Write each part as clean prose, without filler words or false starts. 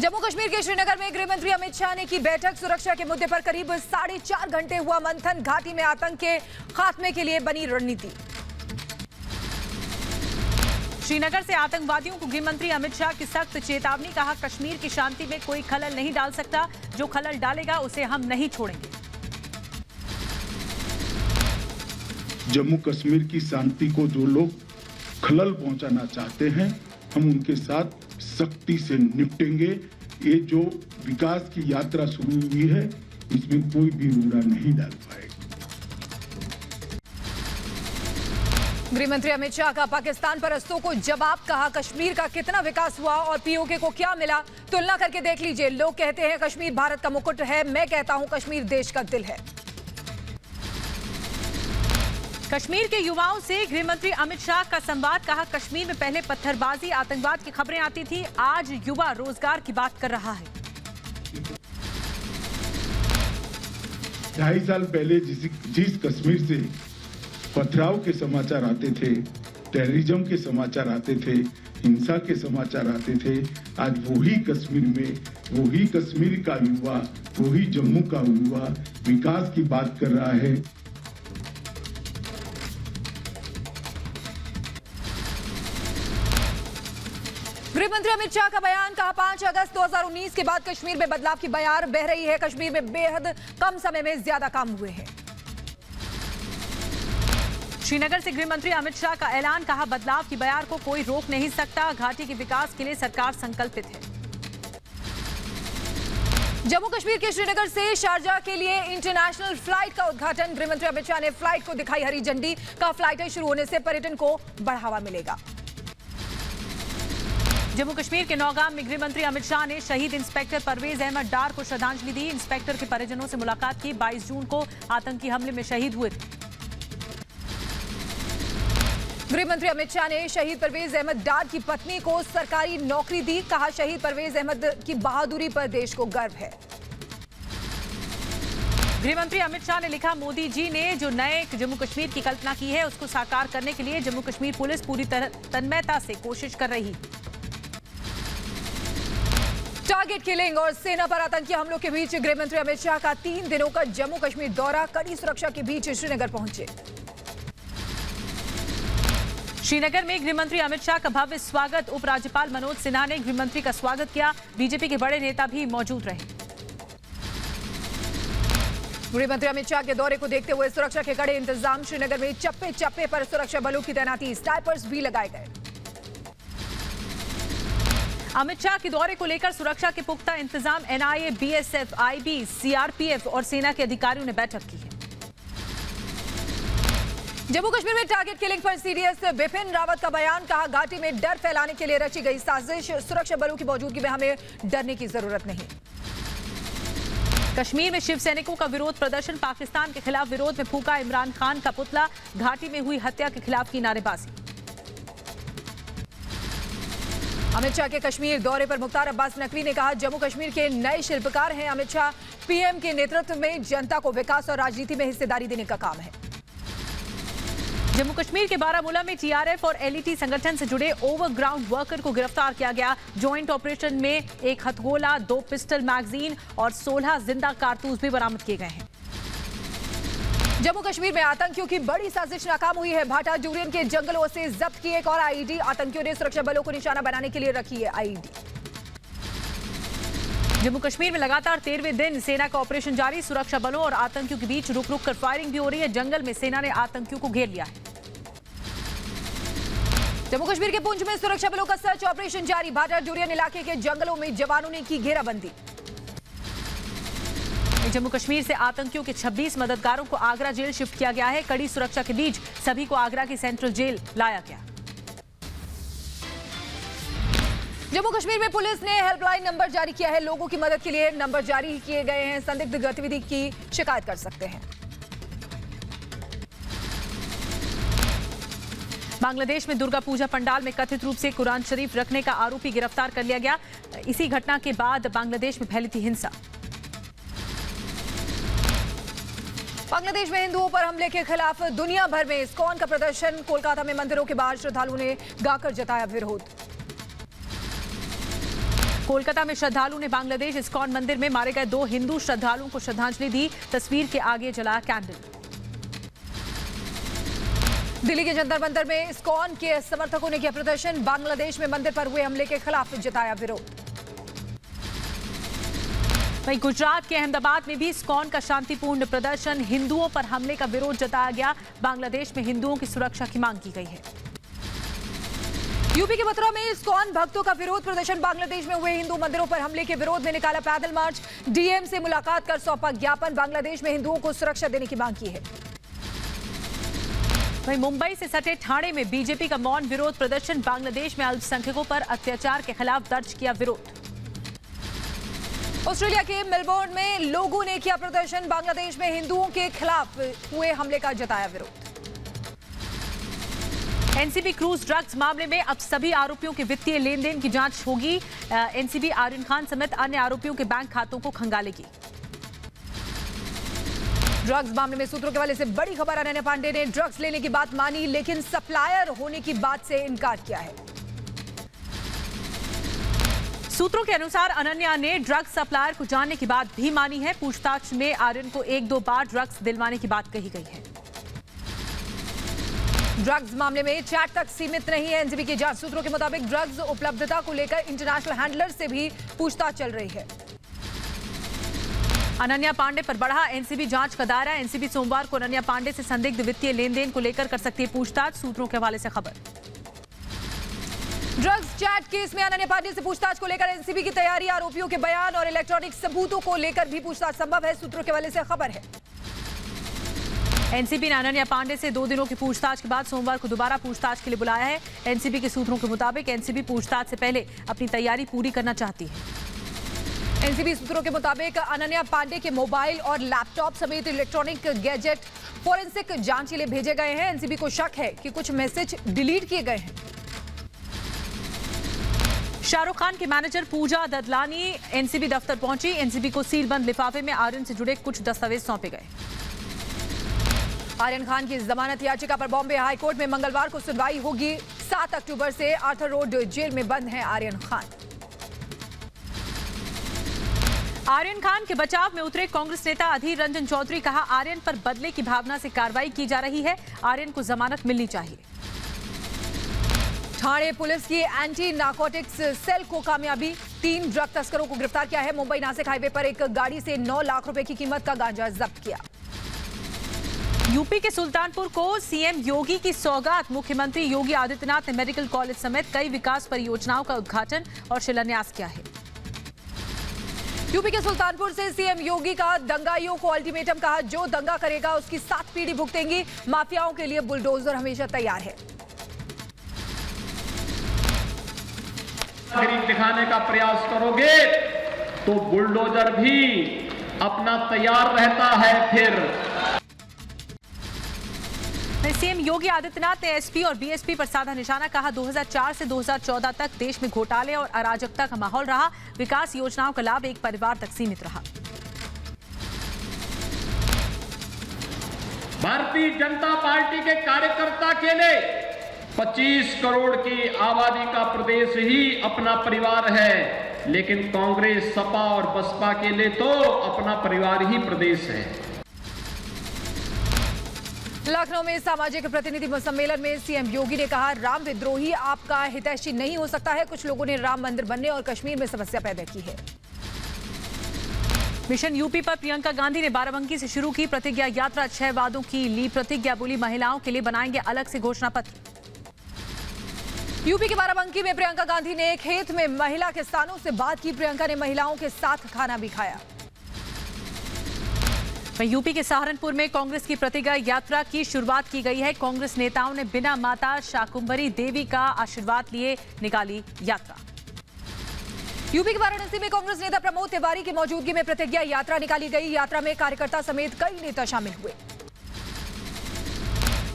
जम्मू कश्मीर के श्रीनगर में गृह मंत्री अमित शाह ने की बैठक। सुरक्षा के मुद्दे पर करीब 4.5 घंटे हुआ मंथन। घाटी में आतंक के खात्मे के लिए बनी रणनीति। श्रीनगर से आतंकवादियों को गृह मंत्री अमित शाह की सख्त चेतावनी। कहा, कश्मीर की शांति में कोई खलल नहीं डाल सकता, जो खलल डालेगा उसे हम नहीं छोड़ेंगे। जम्मू कश्मीर की शांति को जो लोग खलल पहुंचाना चाहते हैं, हम उनके साथ सख्ती से निपटेंगे। ये जो विकास की यात्रा शुरू हुई है, इसमें कोई भी रोड़ा नहीं डाल पाएगा। गृह मंत्री अमित शाह का पाकिस्तान परस्तों को जवाब। कहा, कश्मीर का कितना विकास हुआ और पीओके को क्या मिला, तुलना करके देख लीजिए। लोग कहते हैं कश्मीर भारत का मुकुट है, मैं कहता हूं कश्मीर देश का दिल है। कश्मीर के युवाओं से गृह मंत्री अमित शाह का संवाद। कहा, कश्मीर में पहले पत्थरबाजी, आतंकवाद की खबरें आती थी, आज युवा रोजगार की बात कर रहा है। 2.5 साल पहले जिस कश्मीर से पथराव के समाचार आते थे, टेररिज्म के समाचार आते थे, हिंसा के समाचार आते थे, आज वही कश्मीर में वही कश्मीर का युवा, वही जम्मू का युवा विकास की बात कर रहा है। गृह मंत्री अमित शाह का बयान। कहा, 5 अगस्त 2019 के बाद कश्मीर में बदलाव की बयार बह रही है। कश्मीर में बेहद कम समय में ज्यादा काम हुए हैं। श्रीनगर से गृह मंत्री अमित शाह का ऐलान। कहा, बदलाव की बयार को कोई रोक नहीं सकता, घाटी के विकास के लिए सरकार संकल्पित है। जम्मू कश्मीर के श्रीनगर से शारजाह के लिए इंटरनेशनल फ्लाइट का उद्घाटन। गृह मंत्री अमित शाह ने फ्लाइट को दिखाई हरी झंडी। कहा, फ्लाइटें शुरू होने से पर्यटन को बढ़ावा मिलेगा। जम्मू कश्मीर के नौगाम में गृह मंत्री अमित शाह ने शहीद इंस्पेक्टर परवेज अहमद डार को श्रद्धांजलि दी। इंस्पेक्टर के परिजनों से मुलाकात की। 22 जून को आतंकी हमले में शहीद हुए थे। गृह मंत्री अमित शाह ने शहीद परवेज अहमद डार की पत्नी को सरकारी नौकरी दी। कहा, शहीद परवेज अहमद की बहादुरी पर देश को गर्व है। गृह मंत्री अमित शाह ने लिखा, मोदी जी ने जो नए जम्मू कश्मीर की कल्पना की है, उसको साकार करने के लिए जम्मू कश्मीर पुलिस पूरी तन्मयता से कोशिश कर रही। टारगेट किलिंग और सेना पर आतंकी हमलों के बीच गृह मंत्री अमित शाह का 3 दिनों का जम्मू कश्मीर दौरा। कड़ी सुरक्षा के बीच श्रीनगर पहुंचे। श्रीनगर में गृह मंत्री अमित शाह का भव्य स्वागत। उपराज्यपाल मनोज सिन्हा ने गृह मंत्री का स्वागत किया। बीजेपी के बड़े नेता भी मौजूद रहे। गृह मंत्री अमित शाह के दौरे को देखते हुए सुरक्षा के कड़े इंतजाम। श्रीनगर में चप्पे चप्पे पर सुरक्षा बलों की तैनाती, स्नाइपर्स भी लगाए गए। अमित शाह के दौरे को लेकर सुरक्षा के पुख्ता इंतजाम। एनआईए, बीएसएफ, आईबी, सीआरपीएफ और सेना के अधिकारियों ने बैठक की है। जम्मू कश्मीर में टारगेट किलिंग पर सीडीएस बिपिन रावत का बयान। कहा, घाटी में डर फैलाने के लिए रची गई साजिश। सुरक्षा बलों की मौजूदगी में हमें डरने की जरूरत नहीं। कश्मीर में शिव सैनिकों का विरोध प्रदर्शन। पाकिस्तान के खिलाफ विरोध में फूका इमरान खान का पुतला। घाटी में हुई हत्या के खिलाफ की नारेबाजी। अमित शाह के कश्मीर दौरे पर मुख्तार अब्बास नकवी ने कहा, जम्मू कश्मीर के नए शिल्पकार हैं अमित शाह। पीएम के नेतृत्व में जनता को विकास और राजनीति में हिस्सेदारी देने का काम है। जम्मू कश्मीर के बारामूला में टीआरएफ और एलईटी संगठन से जुड़े ओवरग्राउंड वर्कर को गिरफ्तार किया गया। ज्वाइंट ऑपरेशन में एक हथगोला, 2 पिस्टल मैगजीन और 16 जिंदा कारतूस भी बरामद किए गए हैं। जम्मू कश्मीर में आतंकियों की बड़ी साजिश नाकाम हुई है। भाटा जूरियन के जंगलों से जब्त की एक और आईईडी। आतंकियों ने सुरक्षा बलों को निशाना बनाने के लिए रखी है आईईडी। जम्मू कश्मीर में लगातार 13वें दिन सेना का ऑपरेशन जारी। सुरक्षा बलों और आतंकियों के बीच रुक रुक कर फायरिंग भी हो रही है। जंगल में सेना ने आतंकियों को घेर लिया है। जम्मू कश्मीर के पुंछ में सुरक्षा बलों का सर्च ऑपरेशन जारी। भाटा जूरियन इलाके के जंगलों में जवानों ने की घेराबंदी। जम्मू कश्मीर से आतंकियों के 26 मददगारों को आगरा जेल शिफ्ट किया गया है। कड़ी सुरक्षा के बीच सभी को आगरा की सेंट्रल जेल लाया गया। जम्मू कश्मीर में पुलिस ने हेल्पलाइन नंबर जारी किया है। लोगों की मदद के लिए नंबर जारी किए गए हैं। संदिग्ध गतिविधि की शिकायत कर सकते हैं। बांग्लादेश में दुर्गा पूजा पंडाल में कथित रूप से कुरान शरीफ रखने का आरोपी गिरफ्तार कर लिया गया। इसी घटना के बाद बांग्लादेश में फैली थी हिंसा। बांग्लादेश में हिंदुओं पर हमले के खिलाफ दुनिया भर में इस्कॉन का प्रदर्शन। कोलकाता में मंदिरों के बाहर श्रद्धालुओं ने गाकर जताया विरोध। कोलकाता में श्रद्धालु ने बांग्लादेश इस्कॉन मंदिर में मारे गए 2 हिंदू श्रद्धालुओं को श्रद्धांजलि दी। तस्वीर के आगे जला कैंडल। दिल्ली के जंतर मंतर में इस्कॉन के समर्थकों ने किया प्रदर्शन। बांग्लादेश में मंदिर पर हुए हमले के खिलाफ जताया विरोध। वहीं गुजरात के अहमदाबाद में भी इस्कॉन का शांतिपूर्ण प्रदर्शन। हिंदुओं पर हमले का विरोध जताया गया। बांग्लादेश में हिंदुओं की सुरक्षा की मांग की गई है। यूपी के मथुरा में इस्कॉन भक्तों का विरोध प्रदर्शन। बांग्लादेश में हुए हिंदू मंदिरों पर हमले के विरोध में निकाला पैदल मार्च। डीएम से मुलाकात कर सौंपा ज्ञापन। बांग्लादेश में हिंदुओं को सुरक्षा देने की मांग की है। वहीं मुंबई से सटे ठाणे में बीजेपी का मौन विरोध प्रदर्शन। बांग्लादेश में अल्पसंख्यकों पर अत्याचार के खिलाफ दर्ज किया विरोध। ऑस्ट्रेलिया के मेलबोर्न में लोगों ने किया प्रदर्शन। बांग्लादेश में हिंदुओं के खिलाफ हुए हमले का जताया विरोध। एनसीबी क्रूज ड्रग्स मामले में अब सभी आरोपियों के वित्तीय लेन देन की जांच होगी। एनसीबी आर्यन खान समेत अन्य आरोपियों के बैंक खातों को खंगालेगी। ड्रग्स मामले में सूत्रों के हवाले से बड़ी खबर। अनन्या पांडे ने ड्रग्स लेने की बात मानी, लेकिन सप्लायर होने की बात से इनकार किया है। सूत्रों के अनुसार अनन्या ने ड्रग्स सप्लायर को जानने की बात भी मानी है। पूछताछ में आर्यन को 1-2 बार ड्रग्स दिलवाने की बात कही गई है। ड्रग्स मामले में चैट तक सीमित नहीं है। एनसीबी के जांच सूत्रों के मुताबिक ड्रग्स उपलब्धता को लेकर इंटरनेशनल हैंडलर से भी पूछताछ चल रही है। अनन्या पांडे पर बढ़ा एनसीबी जांच का दायरा। एनसीबी सोमवार को अनन्या पांडे से संदिग्ध वित्तीय लेन देन को लेकर कर सकती है पूछताछ। सूत्रों के हवाले से खबर। ड्रग्स चैट केस में अनन्या पांडे से पूछताछ को लेकर एनसीबी की तैयारी। आरोपियों के बयान और इलेक्ट्रॉनिक सबूतों को लेकर भी पूछताछ संभव है। सूत्रों के हवाले से खबर है। एनसीबी ने अनन्या पांडे से 2 दिनों की पूछताछ के बाद सोमवार को दोबारा पूछताछ के लिए बुलाया है। एनसीबी के सूत्रों के मुताबिक एनसीबी पूछताछ से पहले अपनी तैयारी पूरी करना चाहती है। एनसीबी सूत्रों के मुताबिक अनन्या पांडे के मोबाइल और लैपटॉप समेत इलेक्ट्रॉनिक गैजेट फोरेंसिक जांच के लिए भेजे गए हैं। एनसीबी को शक है कि कुछ मैसेज डिलीट किए गए हैं। शाहरुख खान के मैनेजर पूजा ददलानी एनसीबी दफ्तर पहुंची। एनसीबी को सीलबंद लिफाफे में आर्यन से जुड़े कुछ दस्तावेज सौंपे गए। आर्यन खान की जमानत याचिका पर बॉम्बे हाई कोर्ट में मंगलवार को सुनवाई होगी। 7 अक्टूबर से आर्थर रोड जेल में बंद हैं आर्यन खान। आर्यन खान के बचाव में उतरे कांग्रेस नेता अधीर रंजन चौधरी। कहा, आर्यन पर बदले की भावना से कार्रवाई की जा रही है। आर्यन को जमानत मिलनी चाहिए। ठाणे पुलिस की एंटी नारकोटिक्स सेल को कामयाबी। 3 ड्रग तस्करों को गिरफ्तार किया है। मुंबई नासिक हाईवे पर एक गाड़ी से 9 लाख रुपए की कीमत का गांजा जब्त किया। यूपी के सुल्तानपुर को सीएम योगी की सौगात। मुख्यमंत्री योगी आदित्यनाथ ने मेडिकल कॉलेज समेत कई विकास परियोजनाओं का उद्घाटन और शिलान्यास किया है। यूपी के सुल्तानपुर से सीएम योगी का दंगाइयों को अल्टीमेटम। कहा, जो दंगा करेगा उसकी 7 पीढ़ी भुगतेंगी। माफियाओं के लिए बुलडोजर हमेशा तैयार है। दिखाने का प्रयास करोगे तो बुलडोजर भी अपना तैयार रहता है। फिर सीएम योगी आदित्यनाथ ने एसपी और बीएसपी पर साधा निशाना। कहा, 2004 से 2014 तक देश में घोटाले और अराजकता का माहौल रहा। विकास योजनाओं का लाभ एक परिवार तक सीमित रहा। भारतीय जनता पार्टी के कार्यकर्ता के लिए 25 करोड़ की आबादी का प्रदेश ही अपना परिवार है, लेकिन कांग्रेस, सपा और बसपा के लिए तो अपना परिवार ही प्रदेश है। लखनऊ में सामाजिक प्रतिनिधि सम्मेलन में सीएम योगी ने कहा, राम विद्रोही आपका हितैषी नहीं हो सकता है। कुछ लोगों ने राम मंदिर बनने और कश्मीर में समस्या पैदा की है। मिशन यूपी पर प्रियंका गांधी ने बाराबंकी से शुरू की प्रतिज्ञा यात्रा। 6 वादों की ली प्रतिज्ञा। बोली, महिलाओं के लिए बनाएंगे अलग से घोषणा पत्र। यूपी के बाराबंकी में प्रियंका गांधी ने खेत में महिला किसानों से बात की। प्रियंका ने महिलाओं के साथ खाना भी खाया। यूपी के सहारनपुर में कांग्रेस की प्रतिज्ञा यात्रा की शुरुआत की गई है। कांग्रेस नेताओं ने बिना माता शाकुंभरी देवी का आशीर्वाद लिए निकाली यात्रा। यूपी के वाराणसी में कांग्रेस नेता प्रमोद तिवारी की मौजूदगी में प्रतिज्ञा यात्रा निकाली गई। यात्रा में कार्यकर्ता समेत कई नेता शामिल हुए।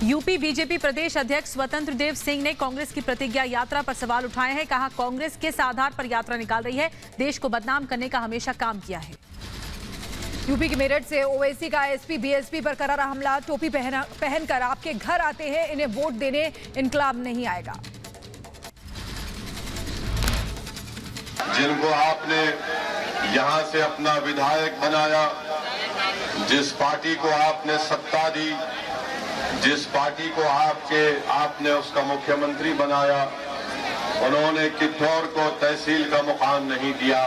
यूपी बीजेपी प्रदेश अध्यक्ष स्वतंत्र देव सिंह ने कांग्रेस की प्रतिज्ञा यात्रा पर सवाल उठाए हैं। कहा, कांग्रेस किस आधार पर यात्रा निकाल रही है? देश को बदनाम करने का हमेशा काम किया है। यूपी के मेरठ से ओवैसी का एसपी बीएसपी पर करारा हमला। टोपी पहनकर आपके घर आते हैं, इन्हें वोट देने इनकलाब नहीं आएगा। जिनको आपने यहां से अपना विधायक बनाया, जिस पार्टी को आपने सत्ता दी, जिस पार्टी को आपने उसका मुख्यमंत्री बनाया, उन्होंने किन्नौर को तहसील का मुकाम नहीं दिया।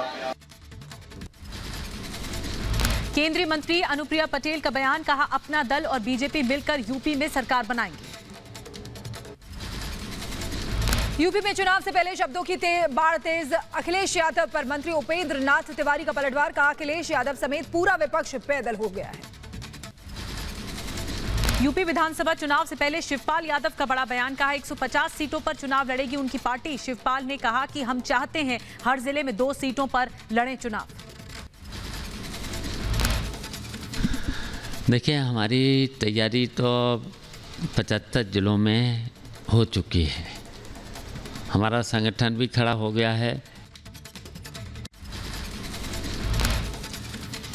केंद्रीय मंत्री अनुप्रिया पटेल का बयान, कहा अपना दल और बीजेपी मिलकर यूपी में सरकार बनाएंगे। यूपी में चुनाव से पहले शब्दों की बाढ़ तेज, अखिलेश यादव पर मंत्री उपेंद्र नाथ तिवारी का पलटवार, कहा अखिलेश यादव समेत पूरा विपक्ष पैदल हो गया है। यूपी विधानसभा चुनाव से पहले शिवपाल यादव का बड़ा बयान, कहा 150 सीटों पर चुनाव लड़ेगी उनकी पार्टी। शिवपाल ने कहा कि हम चाहते हैं हर जिले में 2 सीटों पर लड़ें चुनाव। देखिए, हमारी तैयारी तो 75 जिलों में हो चुकी है। हमारा संगठन भी खड़ा हो गया है।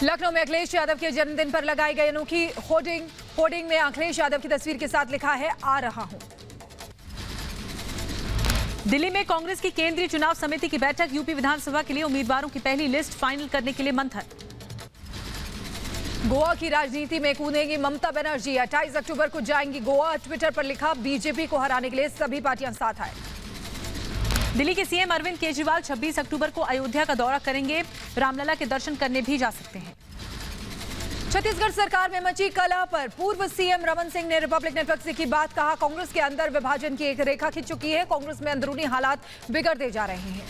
लखनऊ में अखिलेश यादव के जन्मदिन पर लगाई गई अनोखी होर्डिंग में अखिलेश यादव की तस्वीर के साथ लिखा है, आ रहा हूं। दिल्ली में कांग्रेस की केंद्रीय चुनाव समिति की बैठक, यूपी विधानसभा के लिए उम्मीदवारों की पहली लिस्ट फाइनल करने के लिए मंथन। गोवा की राजनीति में कूदेंगी ममता बनर्जी, 28 अक्टूबर को जाएंगी गोवा। ट्विटर पर लिखा, बीजेपी को हराने के लिए सभी पार्टियां साथ आए। दिल्ली के सीएम अरविंद केजरीवाल 26 अक्टूबर को अयोध्या का दौरा करेंगे। रामलला के दर्शन करने भी जा सकते हैं। छत्तीसगढ़ सरकार में मची कलह पर पूर्व सीएम रमन सिंह ने रिपब्लिक नेटवर्क से की बात, कहा कांग्रेस के अंदर विभाजन की एक रेखा खिंच चुकी है, कांग्रेस में अंदरूनी हालात बिगड़ते जा रहे हैं।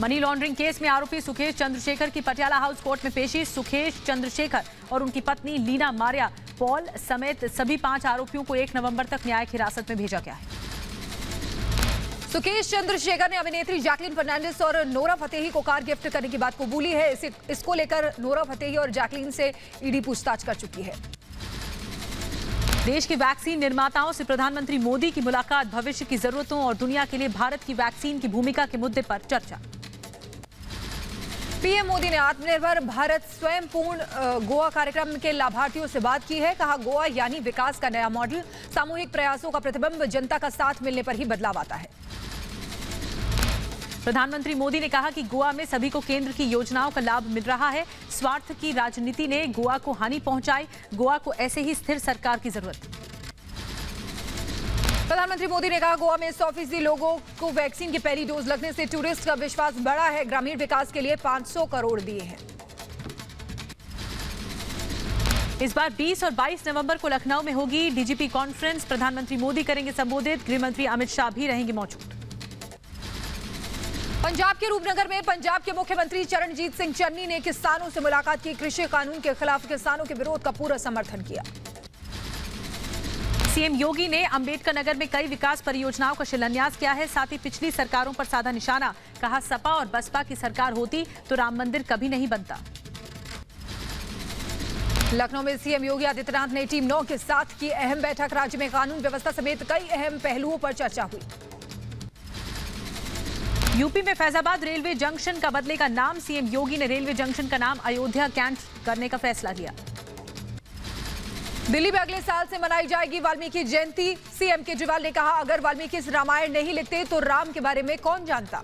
मनी लॉन्ड्रिंग केस में आरोपी सुखेश चंद्रशेखर की पटियाला हाउस कोर्ट में पेशी। सुखेश चंद्रशेखर और उनकी पत्नी लीना मारिया पॉल समेत सभी 5 आरोपियों को 1 नवंबर तक न्यायिक हिरासत में भेजा गया है। सुकेश चंद्रशेखर ने अभिनेत्री जैकलीन फर्नांडिस और नोरा फतेही को कार गिफ्ट करने की बात कबूली है। इसको लेकर नोरा फतेही और जैकलीन से ईडी पूछताछ कर चुकी है। देश के वैक्सीन निर्माताओं से प्रधानमंत्री मोदी की मुलाकात, भविष्य की जरूरतों और दुनिया के लिए भारत की वैक्सीन की भूमिका के मुद्दे पर चर्चा। पीएम मोदी ने आत्मनिर्भर भारत स्वयं पूर्ण गोवा कार्यक्रम के लाभार्थियों से बात की है, कहा गोवा यानी विकास का नया मॉडल, सामूहिक प्रयासों का प्रतिबिंब, जनता का साथ मिलने पर ही बदलाव आता है। प्रधानमंत्री मोदी ने कहा कि गोवा में सभी को केंद्र की योजनाओं का लाभ मिल रहा है। स्वार्थ की राजनीति ने गोवा को हानि पहुंचाई, गोवा को ऐसे ही स्थिर सरकार की जरूरत। प्रधानमंत्री मोदी ने कहा गोवा में 100% लोगों को वैक्सीन की पहली डोज लगने से टूरिस्ट का विश्वास बढ़ा है, ग्रामीण विकास के लिए 500 करोड़ दिए हैं। इस बार 20 और 22 नवंबर को लखनऊ में होगी डीजीपी कॉन्फ्रेंस, प्रधानमंत्री मोदी करेंगे संबोधित, गृह मंत्री अमित शाह भी रहेंगे मौजूद। पंजाब के रूपनगर में पंजाब के मुख्यमंत्री चरणजीत सिंह चन्नी ने किसानों से मुलाकात की, कृषि कानून के खिलाफ किसानों के विरोध का पूरा समर्थन किया। सीएम योगी ने अंबेडकर नगर में कई विकास परियोजनाओं का शिलान्यास किया है, साथ ही पिछली सरकारों पर साधा निशाना, कहा सपा और बसपा की सरकार होती तो राम मंदिर कभी नहीं बनता। लखनऊ में सीएम योगी आदित्यनाथ ने टीम 9 के साथ की अहम बैठक, राज्य में कानून व्यवस्था समेत कई अहम पहलुओं पर चर्चा हुई। यूपी में फैजाबाद रेलवे जंक्शन का बदलेगा नाम, सीएम योगी ने रेलवे जंक्शन का नाम अयोध्या कैंट करने का फैसला लिया। दिल्ली में अगले साल से मनाई जाएगी वाल्मीकि जयंती, सीएम केजरीवाल ने कहा अगर वाल्मीकि रामायण नहीं लिखते तो राम के बारे में कौन जानता।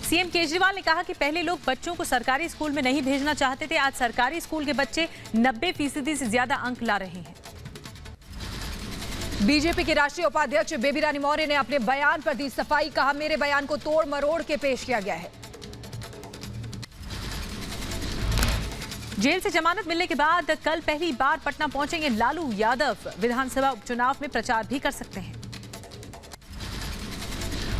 सीएम केजरीवाल ने कहा कि पहले लोग बच्चों को सरकारी स्कूल में नहीं भेजना चाहते थे, आज सरकारी स्कूल के बच्चे 90% से ज्यादा अंक ला रहे हैं। बीजेपी के राष्ट्रीय उपाध्यक्ष बेबी रानी मौर्य ने अपने बयान पर दी सफाई, कहा मेरे बयान को तोड़ मरोड़ के पेश किया गया है। जेल से जमानत मिलने के बाद कल पहली बार पटना पहुंचेंगे लालू यादव, विधानसभा उपचुनाव में प्रचार भी कर सकते हैं।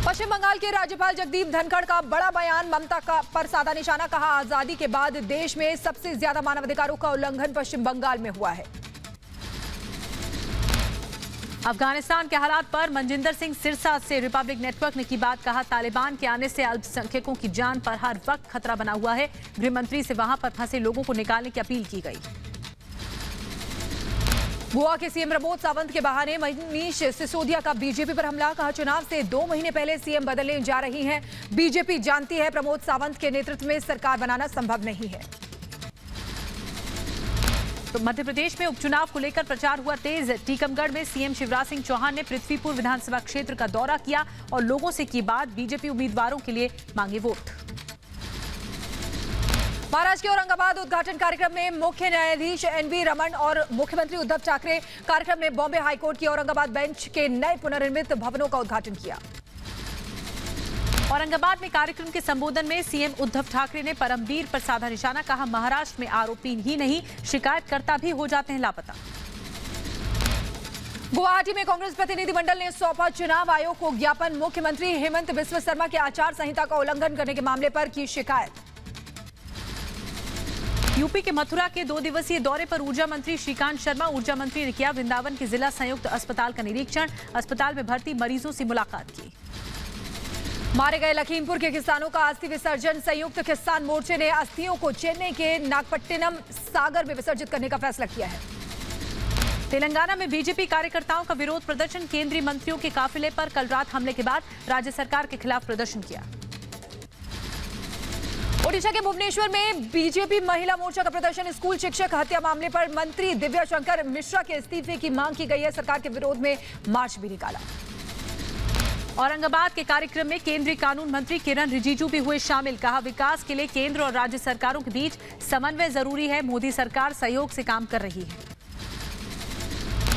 पश्चिम बंगाल के राज्यपाल जगदीप धनखड़ का बड़ा बयान, ममता का पर साधा निशाना, कहा आजादी के बाद देश में सबसे ज्यादा मानवाधिकारों का उल्लंघन पश्चिम बंगाल में हुआ है। अफगानिस्तान के हालात पर मनजिंदर सिंह सिरसा से रिपब्लिक नेटवर्क ने की बात, कहा तालिबान के आने से अल्पसंख्यकों की जान पर हर वक्त खतरा बना हुआ है, गृह मंत्री से वहां पर फंसे लोगों को निकालने की अपील की गई। गोवा के सीएम प्रमोद सावंत के बहाने मनीष सिसोदिया का बीजेपी पर हमला, कहा चुनाव से 2 महीने पहले सीएम बदलने जा रही हैं, बीजेपी जानती है प्रमोद सावंत के नेतृत्व में सरकार बनाना संभव नहीं है। तो मध्य प्रदेश में उपचुनाव को लेकर प्रचार हुआ तेज। टीकमगढ़ में सीएम शिवराज सिंह चौहान ने पृथ्वीपुर विधानसभा क्षेत्र का दौरा किया और लोगों से की बात, बीजेपी उम्मीदवारों के लिए मांगे वोट। महाराष्ट्र के औरंगाबाद उद्घाटन कार्यक्रम में मुख्य न्यायाधीश एनवी रमन और मुख्यमंत्री उद्धव ठाकरे कार्यक्रम में बॉम्बे हाईकोर्ट की औरंगाबाद बेंच के नए पुनर्निर्मित भवनों का उद्घाटन किया। औरंगाबाद में कार्यक्रम के संबोधन में सीएम उद्धव ठाकरे ने परमवीर पर साधा निशाना, कहा महाराष्ट्र में आरोपी ही नहीं शिकायतकर्ता भी हो जाते हैं लापता। गुवाहाटी में कांग्रेस प्रतिनिधिमंडल ने सौंपा चुनाव आयोग को ज्ञापन, मुख्यमंत्री हेमंत बिस्व शर्मा के आचार संहिता का उल्लंघन करने के मामले पर की शिकायत। यूपी के मथुरा के 2 दिवसीय दौरे पर ऊर्जा मंत्री श्रीकांत शर्मा। ऊर्जा मंत्री ने किया वृंदावन के जिला संयुक्त अस्पताल का निरीक्षण, अस्पताल में भर्ती मरीजों से मुलाकात की। मारे गए लखीमपुर के किसानों का अस्थि विसर्जन, संयुक्त किसान मोर्चे ने अस्थियों को चेन्नई के नागपट्टिनम सागर में विसर्जित करने का फैसला किया है। तेलंगाना में बीजेपी कार्यकर्ताओं का विरोध प्रदर्शन, केंद्रीय मंत्रियों के काफिले पर कल रात हमले के बाद राज्य सरकार के खिलाफ प्रदर्शन किया। ओडिशा के भुवनेश्वर में बीजेपी महिला मोर्चा का प्रदर्शन, स्कूल शिक्षक हत्या मामले पर मंत्री दिव्या शंकर मिश्रा के इस्तीफे की मांग की गई है। सरकार के विरोध में मार्च भी निकाला। औरंगाबाद के कार्यक्रम में केंद्रीय कानून मंत्री किरण रिजिजू भी हुए शामिल, कहा विकास के लिए केंद्र और राज्य सरकारों के बीच समन्वय जरूरी है, मोदी सरकार सहयोग से काम कर रही है।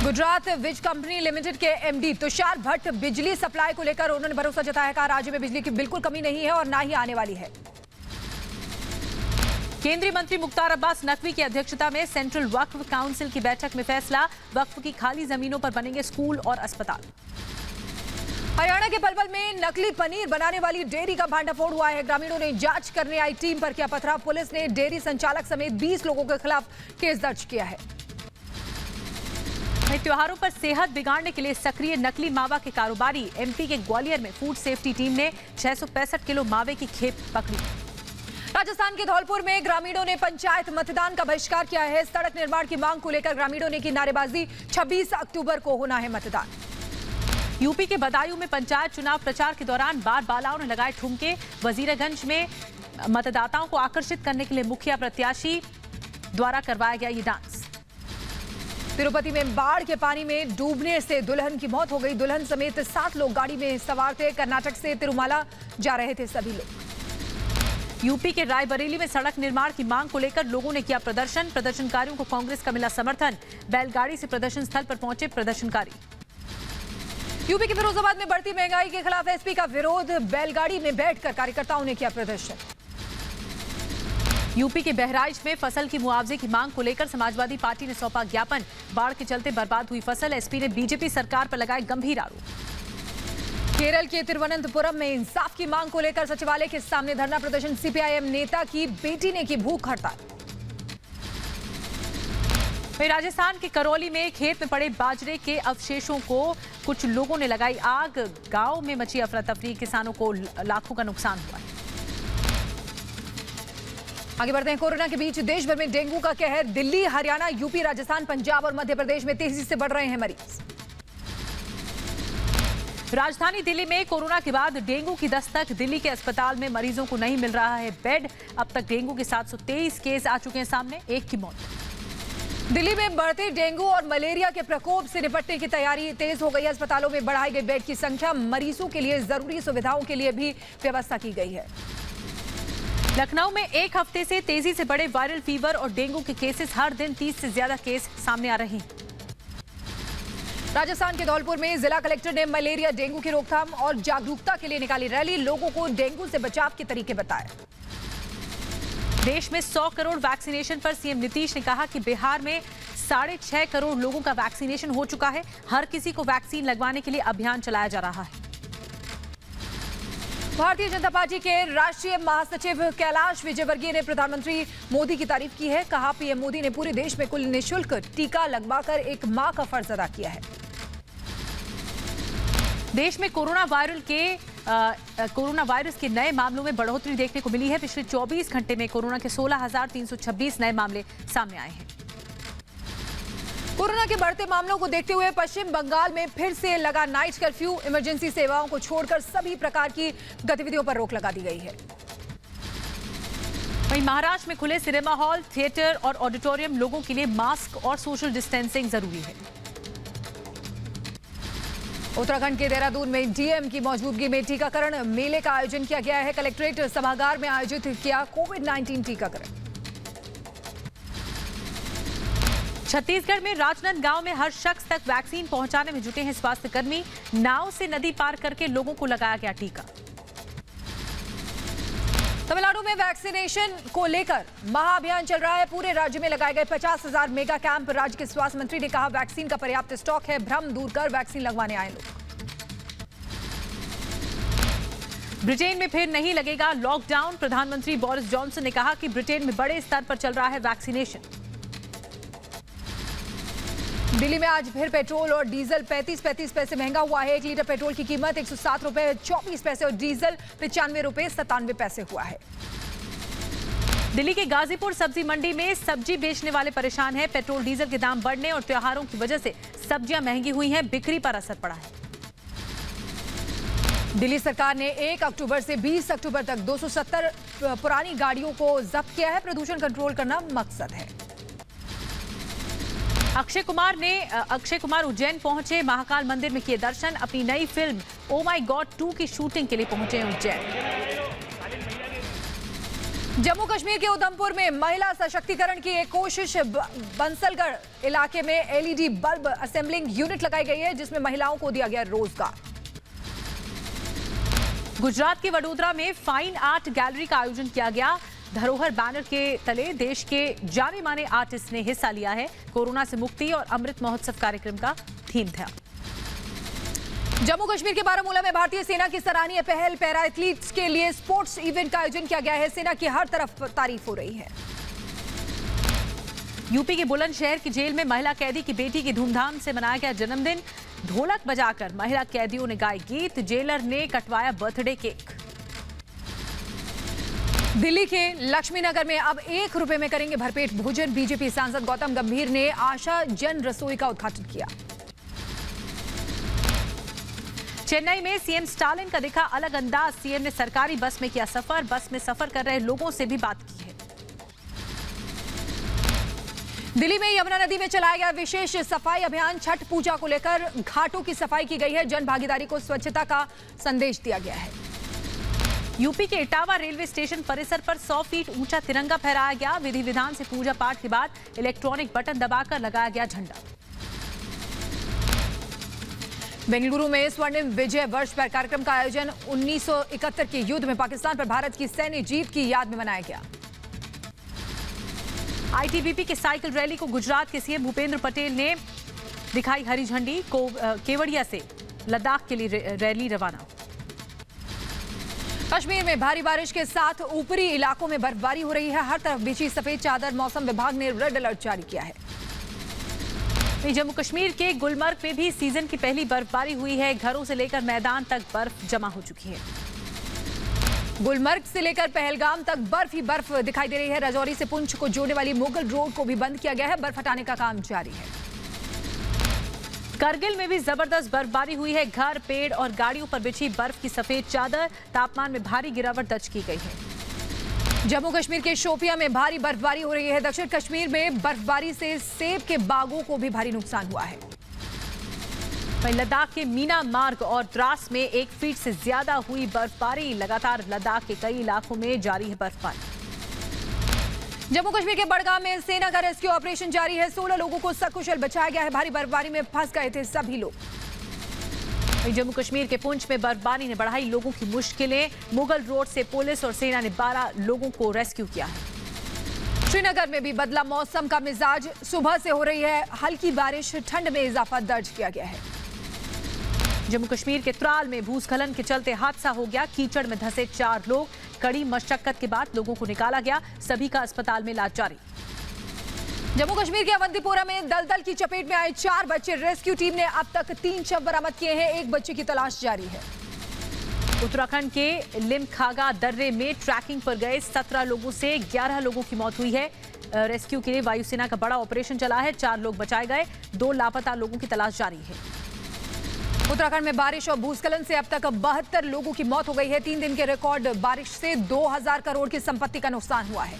गुजरात विज कंपनी लिमिटेड के एमडी तुषार भट्ट बिजली सप्लाई को लेकर उन्होंने भरोसा जताया, कहा राज्य में बिजली की बिल्कुल कमी नहीं है और ना ही आने वाली है। केंद्रीय मंत्री मुख्तार अब्बास नकवी की अध्यक्षता में सेंट्रल वक्फ काउंसिल की बैठक में फैसला, वक्फ की खाली जमीनों पर बनेंगे स्कूल और अस्पताल। हरियाणा के पलवल में नकली पनीर बनाने वाली डेयरी का भांडाफोड़ हुआ है। ग्रामीणों ने जांच करने आई टीम पर किया पथराव। पुलिस ने डेयरी संचालक समेत 20 लोगों के खिलाफ केस दर्ज किया है। त्योहारों पर सेहत बिगाड़ने के लिए सक्रिय नकली मावा के कारोबारी, एमपी के ग्वालियर में फूड सेफ्टी टीम ने 665 किलो मावे की खेप पकड़ी। राजस्थान के धौलपुर में ग्रामीणों ने पंचायत मतदान का बहिष्कार किया है। सड़क निर्माण की मांग को लेकर ग्रामीणों ने की नारेबाजी, 26 अक्टूबर को होना है मतदान। यूपी के बदायूं में पंचायत चुनाव प्रचार के दौरान बार बालाओं ने लगाए ठुमके। वजीरगंज में मतदाताओं को आकर्षित करने के लिए मुखिया प्रत्याशी द्वारा करवाया गया ये डांस। तिरुपति में बाढ़ के पानी में डूबने से दुल्हन की मौत हो गई। दुल्हन समेत 7 लोग गाड़ी में सवार थे। कर्नाटक से तिरुमाला जा रहे थे सभी लोग। यूपी के रायबरेली में सड़क निर्माण की मांग को लेकर लोगों ने किया प्रदर्शन, प्रदर्शनकारियों को कांग्रेस का मिला समर्थन। बैलगाड़ी से प्रदर्शन स्थल पर पहुंचे प्रदर्शनकारी। यूपी के फिरोजाबाद में बढ़ती महंगाई के खिलाफ एसपी का विरोध, बैलगाड़ी में बैठकर कार्यकर्ताओं ने किया प्रदर्शन। यूपी के बहराइच में फसल की मुआवजे की मांग को लेकर समाजवादी पार्टी ने सौंपा ज्ञापन। बाढ़ के चलते बर्बाद हुई फसल, एसपी ने बीजेपी सरकार पर लगाए गंभीर आरोप। केरल के तिरुवनंतपुरम में इंसाफ की मांग को लेकर सचिवालय के सामने धरना प्रदर्शन। सीपीआईएम नेता की बेटी ने की भूख हड़ताल। राजस्थान के करौली में खेत में पड़े बाजरे के अवशेषों को कुछ लोगों ने लगाई आग। गांव में मची अफरा तफरी, किसानों को लाखों का नुकसान हुआ है। आगे बढ़ते हैं। कोरोना के बीच देश भर में डेंगू का कहर। दिल्ली, हरियाणा, यूपी, राजस्थान, पंजाब और मध्य प्रदेश में तेजी से बढ़ रहे हैं मरीज। राजधानी दिल्ली में कोरोना के बाद डेंगू की दस्तक। दिल्ली के अस्पताल में मरीजों को नहीं मिल रहा है बेड। अब तक डेंगू के 723 केस आ चुके हैं सामने, 1 की मौत। दिल्ली में बढ़ते डेंगू और मलेरिया के प्रकोप से निपटने की तैयारी तेज हो गई है। अस्पतालों में बढ़ाई गई बेड की संख्या, मरीजों के लिए जरूरी सुविधाओं के लिए भी व्यवस्था की गई है। लखनऊ में एक हफ्ते से तेजी से बढ़े वायरल फीवर और डेंगू के केसेस, हर दिन 30 से ज्यादा केस सामने आ रहे हैं। राजस्थान के धौलपुर में जिला कलेक्टर ने मलेरिया डेंगू की रोकथाम और जागरूकता के लिए निकाली रैली। लोगों को डेंगू से बचाव के तरीके बताए। देश में 100 करोड़ वैक्सीनेशन पर सीएम नीतीश ने कहा कि बिहार में 6.5 करोड़ लोगों का वैक्सीनेशन हो चुका है। हर किसी को वैक्सीन लगवाने के लिए अभियान चलाया जा रहा है। भारतीय जनता पार्टी के राष्ट्रीय महासचिव कैलाश विजयवर्गीय ने प्रधानमंत्री मोदी की तारीफ की है। कहा पीएम मोदी ने पूरे देश में कुल निःशुल्क टीका लगवाकर एक मां का फर्ज अदा किया है। देश में कोरोना वायरस के नए मामलों में बढ़ोतरी देखने को मिली है। पिछले 24 घंटे में कोरोना के 16,326 नए मामले सामने आए हैं। कोरोना के बढ़ते मामलों को देखते हुए पश्चिम बंगाल में फिर से लगा नाइट कर्फ्यू। इमरजेंसी सेवाओं को छोड़कर सभी प्रकार की गतिविधियों पर रोक लगा दी गई है। वहीं महाराष्ट्र में खुले सिनेमा हॉल, थिएटर और ऑडिटोरियम, लोगों के लिए मास्क और सोशल डिस्टेंसिंग जरूरी है। उत्तराखंड के देहरादून में डीएम की मौजूदगी में टीकाकरण मेले का आयोजन किया गया है। कलेक्ट्रेट सभागार में आयोजित किया कोविड-19 टीकाकरण। छत्तीसगढ़ में राजनांदगांव में हर शख्स तक वैक्सीन पहुंचाने में जुटे हैं स्वास्थ्य कर्मी। नाव से नदी पार करके लोगों को लगाया गया टीका। तमिलनाडु में वैक्सीनेशन को लेकर महाअभियान चल रहा है। पूरे राज्य में लगाए गए 50,000 मेगा कैंप। राज्य के स्वास्थ्य मंत्री ने कहा वैक्सीन का पर्याप्त स्टॉक है, भ्रम दूर कर वैक्सीन लगवाने आए लोग। ब्रिटेन में फिर नहीं लगेगा लॉकडाउन। प्रधानमंत्री बोरिस जॉनसन ने कहा कि ब्रिटेन में बड़े स्तर पर चल रहा है वैक्सीनेशन। दिल्ली में आज फिर पेट्रोल और डीजल 35 पैसे महंगा हुआ है। 1 लीटर पेट्रोल की कीमत 107 रुपए 24 पैसे और डीजल 95 रुपए 97 पैसे हुआ है। दिल्ली के गाजीपुर सब्जी मंडी में सब्जी बेचने वाले परेशान हैं। पेट्रोल डीजल के दाम बढ़ने और त्योहारों की वजह से सब्जियां महंगी हुई हैं, बिक्री पर असर पड़ा है। दिल्ली सरकार ने 1 अक्टूबर से 20 अक्टूबर तक 270 पुरानी गाड़ियों को जब्त किया है। प्रदूषण कंट्रोल करना मकसद है। अक्षय कुमार उज्जैन पहुंचे। महाकाल मंदिर में किए दर्शन। अपनी नई फिल्म ओ माई गॉड 2 की शूटिंग के लिए पहुंचे उज्जैन। जम्मू कश्मीर के उधमपुर में महिला सशक्तिकरण की एक कोशिश। बंसलगढ़ इलाके में एलईडी बल्ब असेंबलिंग यूनिट लगाई गई है, जिसमें महिलाओं को दिया गया रोजगार। गुजरात के वडोदरा में फाइन आर्ट गैलरी का आयोजन किया गया। धरोहर बैनर के तले देश के जाने माने आर्टिस्ट ने हिस्सा लिया है। कोरोना से मुक्ति और अमृत महोत्सव कार्यक्रम का थीम था। जम्मू कश्मीर के बारामूला में भारतीय सेना की सराहनीय पहल। पैरा एथलीट्स के लिए स्पोर्ट्स इवेंट का आयोजन किया गया है। सेना की हर तरफ तारीफ हो रही है। यूपी के बुलंदशहर की जेल में महिला कैदी की बेटी की धूमधाम से मनाया गया जन्मदिन। ढोलक बजाकर महिला कैदियों ने गाए गीत। जेलर ने कटवाया बर्थडे केक। दिल्ली के लक्ष्मीनगर में अब 1 रुपए में करेंगे भरपेट भोजन। बीजेपी सांसद गौतम गंभीर ने आशा जन रसोई का उद्घाटन किया। चेन्नई में सीएम स्टालिन का दिखा अलग अंदाज। सीएम ने सरकारी बस में किया सफर। बस में सफर कर रहे लोगों से भी बात की है। दिल्ली में यमुना नदी में चलाया गया विशेष सफाई अभियान। छठ पूजा को लेकर घाटों की सफाई की गई है। जन भागीदारी को स्वच्छता का संदेश दिया गया है। यूपी के इटावा रेलवे स्टेशन परिसर पर 100 फीट ऊंचा तिरंगा फहराया गया। विधि विधान से पूजा पाठ के बाद इलेक्ट्रॉनिक बटन दबाकर लगाया गया झंडा। बेंगलुरु में स्वर्णिम विजय वर्ष पर कार्यक्रम का आयोजन 1971 के युद्ध में पाकिस्तान पर भारत की सैन्य जीत की याद में मनाया गया। आईटीबीपी के साइकिल रैली को गुजरात के सीएम भूपेंद्र पटेल ने दिखाई हरी झंडी। केवड़िया से लद्दाख के लिए रैली रवाना। कश्मीर में भारी बारिश के साथ ऊपरी इलाकों में बर्फबारी हो रही है। हर तरफ बिछी सफेद चादर। मौसम विभाग ने रेड अलर्ट जारी किया है। जम्मू कश्मीर के गुलमर्ग में भी सीजन की पहली बर्फबारी हुई है। घरों से लेकर मैदान तक बर्फ जमा हो चुकी है। गुलमर्ग से लेकर पहलगाम तक बर्फ ही बर्फ दिखाई दे रही है। राजौरी से पुंछ को जोड़ने वाली मुगल रोड को भी बंद किया गया है। बर्फ हटाने का काम जारी है। करगिल में भी जबरदस्त बर्फबारी हुई है। घर, पेड़ और गाड़ियों पर बिछी बर्फ की सफेद चादर। तापमान में भारी गिरावट दर्ज की गई है। जम्मू कश्मीर के शोपियां में भारी बर्फबारी हो रही है। दक्षिण कश्मीर में बर्फबारी से सेब के बागों को भी भारी नुकसान हुआ है। वहीं लद्दाख के मीना मार्ग और द्रास में 1 फीट से ज्यादा हुई बर्फबारी। लगातार लद्दाख के कई इलाकों में जारी है बर्फबारी। जम्मू कश्मीर के बड़गाम में सेना का रेस्क्यू ऑपरेशन जारी है। 16 लोगों को सकुशल बचाया गया है। भारी बर्फबारी में फंस गए थे सभी लोग। जम्मू कश्मीर के पुंछ में बर्फबारी ने बढ़ाई लोगों की मुश्किलें। मुगल रोड से पुलिस और सेना ने 12 लोगों को रेस्क्यू किया है। श्रीनगर में भी बदला मौसम का मिजाज। सुबह से हो रही है हल्की बारिश। ठंड में इजाफा दर्ज किया गया है। जम्मू कश्मीर के त्राल में भूस्खलन के चलते हादसा हो गया। कीचड़ में धंसे 4 लोग। कड़ी मशक्कत के बाद लोगों को निकाला गया। सभी का अस्पताल में इलाज जारी। जम्मू कश्मीर के अवंतीपोरा में दलदल की चपेट में आए 4 बच्चे। रेस्क्यू टीम ने अब तक 3 शव बरामद किए हैं। 1 बच्चे की तलाश जारी है। उत्तराखंड के लिमखागा दर्रे में ट्रैकिंग पर गए 17 लोगों से 11 लोगों की मौत हुई है। रेस्क्यू के लिए वायुसेना का बड़ा ऑपरेशन चला है। 4 लोग बचाए गए। 2 लापता लोगों की तलाश जारी है। उत्तराखंड में बारिश और भूस्खलन से अब तक 72 लोगों की मौत हो गई है। 3 दिन के रिकॉर्ड बारिश से 2000 करोड़ की संपत्ति का नुकसान हुआ है।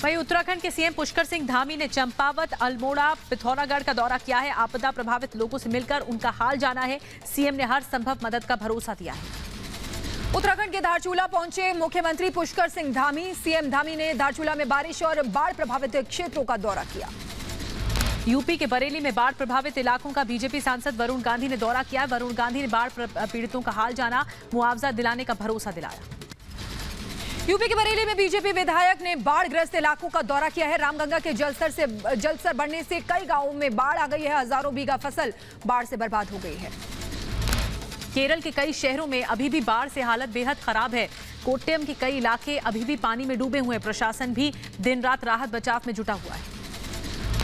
वहीं उत्तराखंड के सीएम पुष्कर सिंह धामी ने चंपावत, अल्मोड़ा, पिथौरागढ़ का दौरा किया है। आपदा प्रभावित लोगों से मिलकर उनका हाल जाना है। सीएम ने हर संभव मदद का भरोसा दिया है। उत्तराखंड के धारचूला पहुंचे मुख्यमंत्री पुष्कर सिंह धामी। सीएम धामी ने धारचूला में बारिश और बाढ़ प्रभावित क्षेत्रों का दौरा किया। यूपी के बरेली में बाढ़ प्रभावित इलाकों का बीजेपी सांसद वरुण गांधी ने दौरा किया। वरुण गांधी ने बाढ़ पीड़ितों का हाल जाना, मुआवजा दिलाने का भरोसा दिलाया। यूपी के बरेली में बीजेपी विधायक ने बाढ़ग्रस्त इलाकों का दौरा किया है। रामगंगा के जलस्तर बढ़ने से कई गांवों में बाढ़ आ गई है। हजारों बीघा फसल बाढ़ से बर्बाद हो गई है। केरल के कई शहरों में अभी भी बाढ़ से हालत बेहद खराब है। कोट्टयम के कई इलाके अभी भी पानी में डूबे हुए हैं। प्रशासन भी दिन रात राहत बचाव में जुटा हुआ है।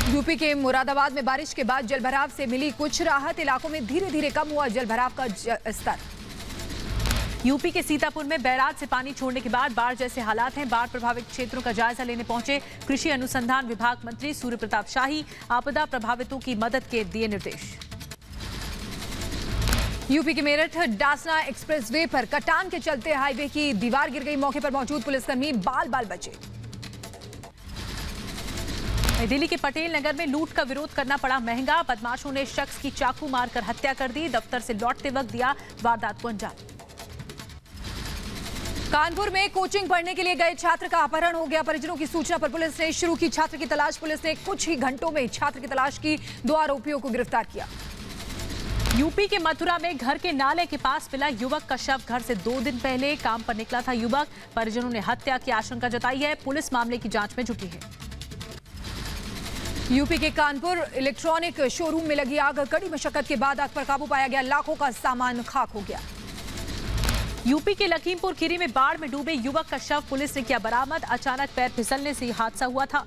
यूपी के मुरादाबाद में बारिश के बाद जलभराव से मिली कुछ राहत। इलाकों में धीरे धीरे कम हुआ जलभराव का स्तर। यूपी के सीतापुर में बैराज से पानी छोड़ने के बाद बाढ़ जैसे हालात हैं। बाढ़ प्रभावित क्षेत्रों का जायजा लेने पहुंचे कृषि अनुसंधान विभाग मंत्री सूर्य प्रताप शाही। आपदा प्रभावितों की मदद के दिए निर्देश। यूपी के मेरठ डासना एक्सप्रेसवे पर कटान के चलते हाईवे की दीवार गिर गई। मौके पर मौजूद पुलिसकर्मी बाल बाल बचे। दिल्ली के पटेल नगर में लूट का विरोध करना पड़ा महंगा। बदमाशों ने शख्स की चाकू मारकर हत्या कर दी। दफ्तर से लौटते वक्त दिया वारदात को अंजाम। कानपुर में कोचिंग पढ़ने के लिए गए छात्र का अपहरण हो गया। परिजनों की सूचना पर पुलिस ने शुरू की छात्र की तलाश। पुलिस ने कुछ ही घंटों में छात्र की तलाश की। 2 आरोपियों को गिरफ्तार किया। यूपी के मथुरा में घर के नाले के पास मिला युवक का शव। घर से 2 दिन पहले काम पर निकला था युवक। परिजनों ने हत्या की आशंका जताई है। पुलिस मामले की जांच में जुटी है। यूपी के कानपुर इलेक्ट्रॉनिक शोरूम में लगी आग। कड़ी मशक्कत के बाद आग पर काबू पाया गया। लाखों का सामान खाक हो गया। यूपी के लखीमपुर खीरी में बाढ़ में डूबे युवक का शव पुलिस ने किया बरामद। अचानक पैर फिसलने से हादसा हुआ था।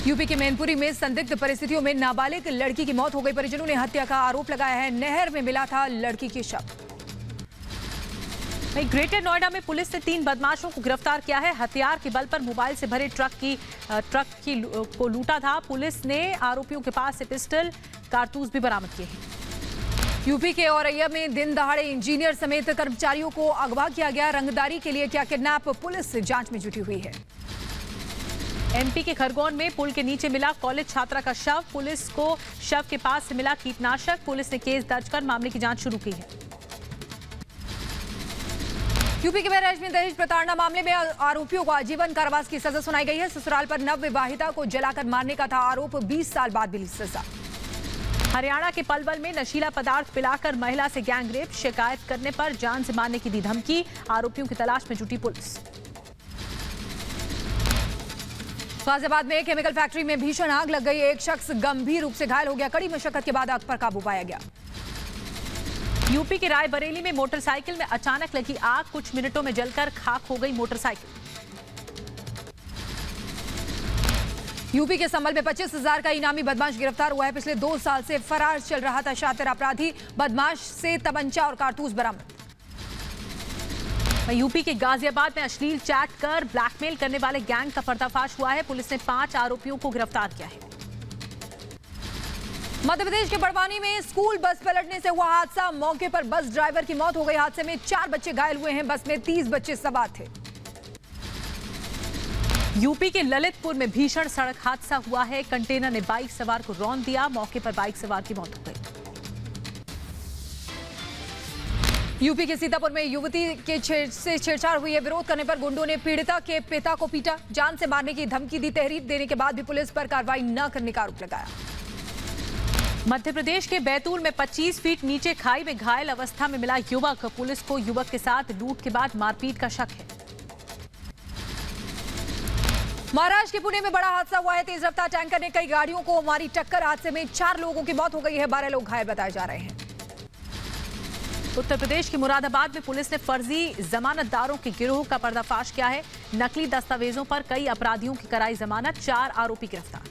यूपी के मैनपुरी में संदिग्ध परिस्थितियों में नाबालिग लड़की की मौत हो गई। परिजनों ने हत्या का आरोप लगाया है। नहर में मिला था लड़की की शव। ग्रेटर नोएडा में पुलिस ने 3 बदमाशों को गिरफ्तार किया है। हथियार के बल पर मोबाइल से भरे ट्रक को लूटा था। पुलिस ने आरोपियों के पास से पिस्टल, कारतूस भी बरामद किए हैं। यूपी के औरैया में दिन दहाड़े इंजीनियर समेत कर्मचारियों को अगवा किया गया। रंगदारी के लिए क्या किडनैप, पुलिस जांच में जुटी हुई है। एमपी के खरगोन में पुल के नीचे मिला कॉलेज छात्रा का शव। पुलिस को शव के पास से मिला कीटनाशक। पुलिस ने केस दर्ज कर मामले की जांच शुरू की है। यूपी के बहराइच में दहेज प्रताड़ना मामले में आरोपियों को आजीवन कारावास की सजा सुनाई गई है। ससुराल पर नवविवाहिता को जलाकर मारने का था आरोप। 20 साल बाद मिली सजा। हरियाणा के पलवल में नशीला पदार्थ पिलाकर महिला से गैंग रेप। शिकायत करने पर जान से मारने की दी धमकी। आरोपियों की तलाश में जुटी पुलिस। गाजियाबाद में केमिकल फैक्ट्री में भीषण आग लग गई। एक शख्स गंभीर रूप से घायल हो गया। कड़ी मशक्कत के बाद आग पर काबू पाया गया। यूपी के रायबरेली में मोटरसाइकिल में अचानक लगी आग। कुछ मिनटों में जलकर खाक हो गई मोटरसाइकिल। यूपी के संभल में 25,000 का इनामी बदमाश गिरफ्तार हुआ है। पिछले 2 साल से फरार चल रहा था शातिर अपराधी। बदमाश से तमंचा और कारतूस बरामद। यूपी के गाजियाबाद में अश्लील चैट कर ब्लैकमेल करने वाले गैंग का पर्दाफाश हुआ है। पुलिस ने 5 आरोपियों को गिरफ्तार किया है। मध्य प्रदेश के बड़वानी में स्कूल बस पलटने से हुआ हादसा। मौके पर बस ड्राइवर की मौत हो गई। हादसे में 4 बच्चे घायल हुए हैं। बस में 30 बच्चे सवार थे। यूपी के ललितपुर में भीषण सड़क हादसा हुआ है। कंटेनर ने बाइक सवार को रौंद दिया। मौके पर बाइक सवार की मौत हो गई। यूपी के सीतापुर में युवती के छेड़छाड़ हुई है। विरोध करने पर गुंडों ने पीड़िता के पिता को पीटा। जान से मारने की धमकी दी। तहरीर देने के बाद भी पुलिस पर कार्रवाई न करने का आरोप लगाया। मध्य प्रदेश के बैतूल में 25 फीट नीचे खाई में घायल अवस्था में मिला युवक। पुलिस को युवक के साथ लूट के बाद मारपीट का शक है। महाराष्ट्र के पुणे में बड़ा हादसा हुआ है। तेज रफ्तार टैंकर ने कई गाड़ियों को मारी टक्कर। हादसे में 4 लोगों की मौत हो गई है। 12 लोग घायल बताए जा रहे हैं। उत्तर प्रदेश के मुरादाबाद में पुलिस ने फर्जी जमानतदारों के गिरोह का पर्दाफाश किया है। नकली दस्तावेजों पर कई अपराधियों की कराई जमानत। 4 आरोपी गिरफ्तार।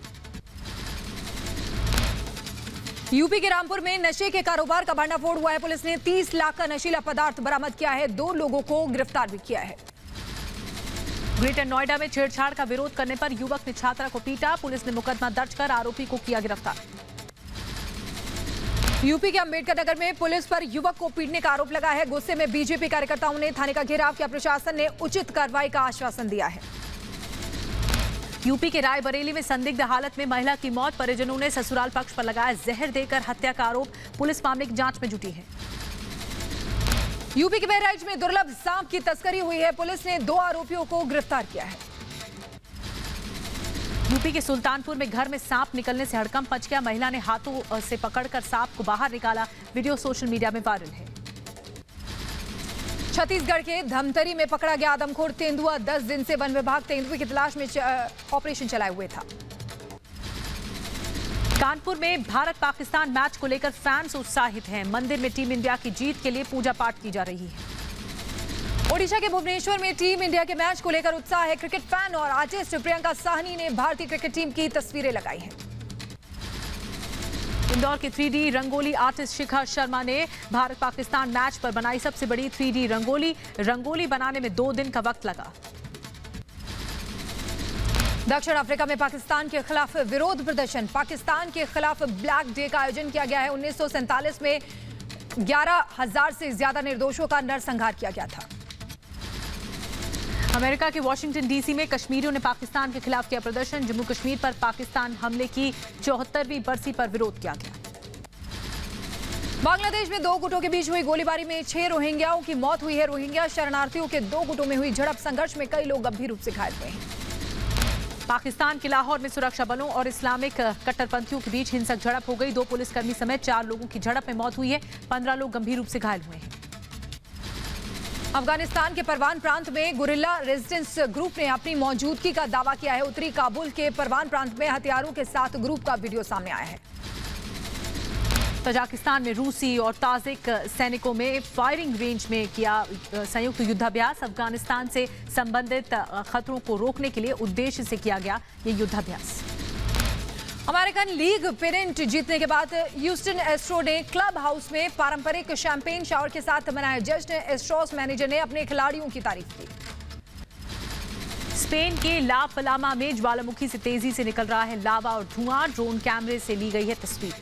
यूपी के रामपुर में नशे के कारोबार का भंडाफोड़ हुआ है। पुलिस ने 30 लाख का नशीला पदार्थ बरामद किया है। 2 लोगों को गिरफ्तार भी किया है। ग्रेटर नोएडा में छेड़छाड़ का विरोध करने पर युवक ने छात्रा को पीटा। पुलिस ने मुकदमा दर्ज कर आरोपी को किया गिरफ्तार। यूपी के अंबेडकर नगर में पुलिस पर युवक को पीटने का आरोप लगा है। गुस्से में बीजेपी कार्यकर्ताओं ने थाने का घेराव किया। प्रशासन ने उचित कार्रवाई का आश्वासन दिया है। यूपी के रायबरेली में संदिग्ध हालत में महिला की मौत, परिजनों ने ससुराल पक्ष पर लगाया जहर देकर हत्या का आरोप। पुलिस मामले की जांच में जुटी है। यूपी के बहराइच में दुर्लभ सांप की तस्करी हुई है। पुलिस ने 2 आरोपियों को गिरफ्तार किया है। यूपी के सुल्तानपुर में घर में सांप निकलने से हड़कंप मच गया। महिला ने हाथों से पकड़कर सांप को बाहर निकाला। वीडियो सोशल मीडिया में वायरल है। छत्तीसगढ़ के धमतरी में पकड़ा गया आदमखोर तेंदुआ। 10 दिन से वन विभाग तेंदुए की तलाश में ऑपरेशन चलाए हुए था। कानपुर में भारत पाकिस्तान मैच को लेकर फैंस उत्साहित हैं। मंदिर में टीम इंडिया की जीत के लिए पूजा पाठ की जा रही है। ओडिशा के भुवनेश्वर में टीम इंडिया के मैच को लेकर उत्साह है। क्रिकेट फैन और आर्टिस्ट प्रियंका साहनी ने भारतीय क्रिकेट टीम की तस्वीरें लगाई हैं। इंदौर के 3D रंगोली आर्टिस्ट शिखा शर्मा ने भारत पाकिस्तान मैच पर बनाई सबसे बड़ी 3D रंगोली। रंगोली बनाने में 2 दिन का वक्त लगा। दक्षिण अफ्रीका में पाकिस्तान के खिलाफ विरोध प्रदर्शन। पाकिस्तान के खिलाफ ब्लैक डे का आयोजन किया गया है। 1947 में 11,000 से ज्यादा निर्दोषों का नरसंहार किया गया था। अमेरिका के वॉशिंगटन डीसी में कश्मीरियों ने पाकिस्तान के खिलाफ किया प्रदर्शन। जम्मू कश्मीर पर पाकिस्तान हमले की 74वीं बरसी पर विरोध किया गया। बांग्लादेश में 2 गुटों के बीच हुई गोलीबारी में 6 रोहिंग्याओं की मौत हुई है। रोहिंग्या शरणार्थियों के 2 गुटों में हुई झड़प संघर्ष में कई लोग गंभीर रूप से घायल हुए हैं। पाकिस्तान के लाहौर में सुरक्षा बलों और इस्लामिक कट्टरपंथियों के बीच हिंसक झड़प हो गई। 2 पुलिसकर्मी समेत 4 लोगों की झड़प में मौत हुई है। 15 लोग गंभीर रूप से घायल हुए हैं। अफगानिस्तान के परवान प्रांत में गुरिल्ला रेजिस्टेंस ग्रुप ने अपनी मौजूदगी का दावा किया है। उत्तरी काबुल के परवान प्रांत में हथियारों के साथ ग्रुप का वीडियो सामने आया है। तजाकिस्तान में रूसी और ताजिक सैनिकों में फायरिंग रेंज में किया संयुक्त युद्धाभ्यास। अफगानिस्तान से संबंधित खतरों को रोकने के लिए उद्देश्य से किया गया ये युद्धाभ्यास। अमेरिकन लीग पेनेंट जीतने के बाद ह्यूस्टन एस्ट्रो ने क्लब हाउस में पारंपरिक शैंपेन शावर के साथ मनाया जश्न। एस्ट्रोस मैनेजर ने अपने खिलाड़ियों की तारीफ की। स्पेन के ला पलामा में ज्वालामुखी से तेजी से निकल रहा है लावा और धुआं। ड्रोन कैमरे से ली गई है तस्वीर।